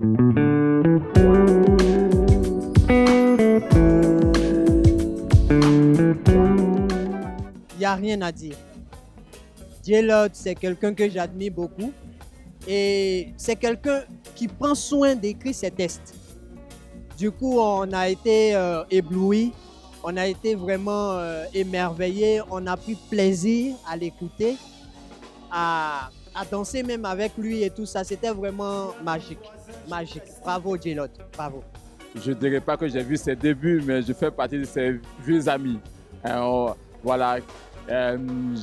Il n'y a rien à dire. J-Lod, c'est quelqu'un que j'admire beaucoup et c'est quelqu'un qui prend soin d'écrire ses textes. Du coup, on a été éblouis, on a été vraiment émerveillés, on a pris plaisir à l'écouter, à danser même avec lui et tout ça. C'était vraiment magique, magique. Bravo J-Lod, bravo. Je ne dirais pas que j'ai vu ses débuts, mais je fais partie de ses vieux amis. Voilà,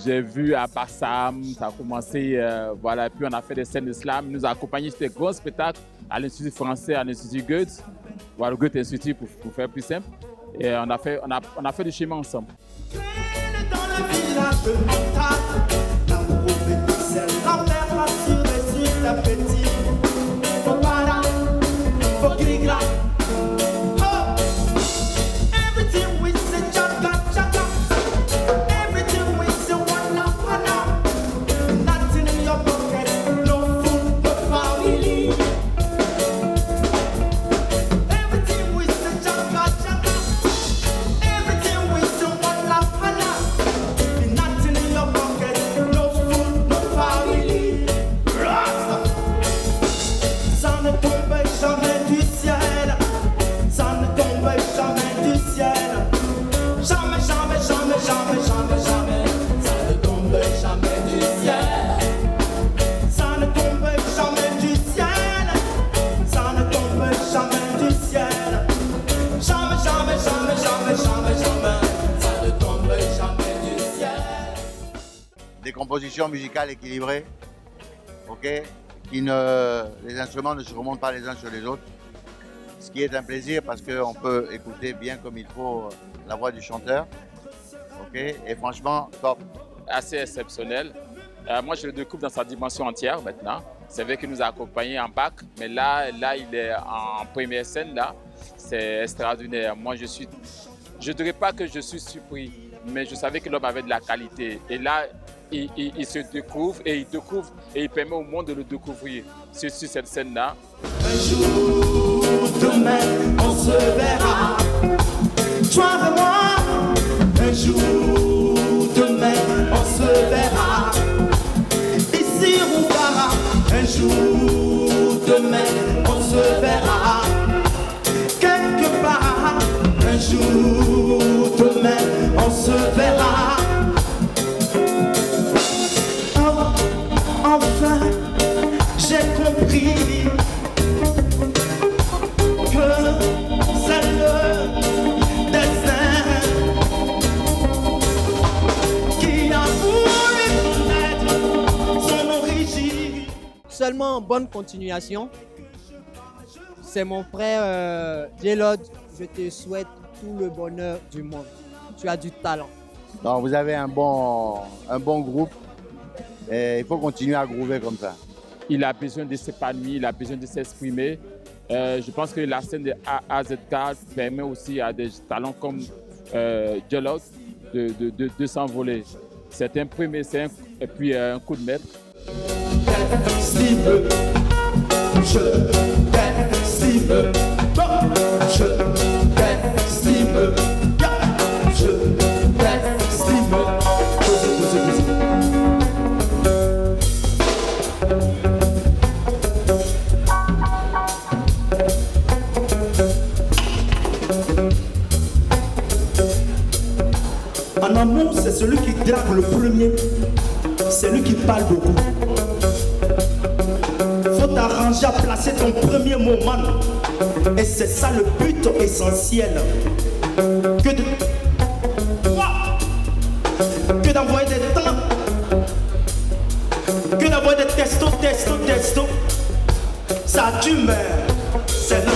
j'ai vu à Bassam, ça a commencé, voilà, puis on a fait des scènes de slam. Il nous a accompagnés sur des gros spectacles à l'Institut français, à l'Institut Goethe, voilà, le Goethe Institut pour faire plus simple. Et on a fait du chemin ensemble. Des compositions musicales équilibrées, ok, les instruments ne se remontent pas les uns sur les autres, ce qui est un plaisir parce qu'on peut écouter bien comme il faut la voix du chanteur, ok, et franchement, top. Assez exceptionnel. Moi, je le découvre dans sa dimension entière maintenant. C'est vrai qu'il nous a accompagnés en bac, mais là, il est en première scène, là. C'est extraordinaire. Moi, je ne dirais pas que je suis surpris, mais je savais que l'homme avait de la qualité. Et là, il se découvre et il permet au monde de le découvrir sur cette scène-là. Un jour, demain, on se verra, toi et moi. Un jour, demain, on se verra, ici ou là. Un jour, demain, on se verra, quelque part. Un jour, demain, on se verra. Enfin, j'ai compris que c'est le destin qui a voulu connaître son origine. Seulement bonne continuation. C'est mon frère J-Lod, je te souhaite tout le bonheur du monde. Tu as du talent. Donc vous avez un bon groupe. Et il faut continuer à groover comme ça. Il a besoin de s'épanouir, il a besoin de s'exprimer. Je pense que la scène de AZK permet aussi à des talents comme J-Lod de s'envoler. C'est un premier scène et puis un coup de maître. Steve, je Steve, je Steve, en amour, c'est celui qui drague le premier, c'est lui qui parle beaucoup. Faut t'arranger à placer ton premier moment. Et c'est ça le but essentiel. Que d'envoyer des temps, que d'envoyer des testo. Ça tu meurs, c'est là.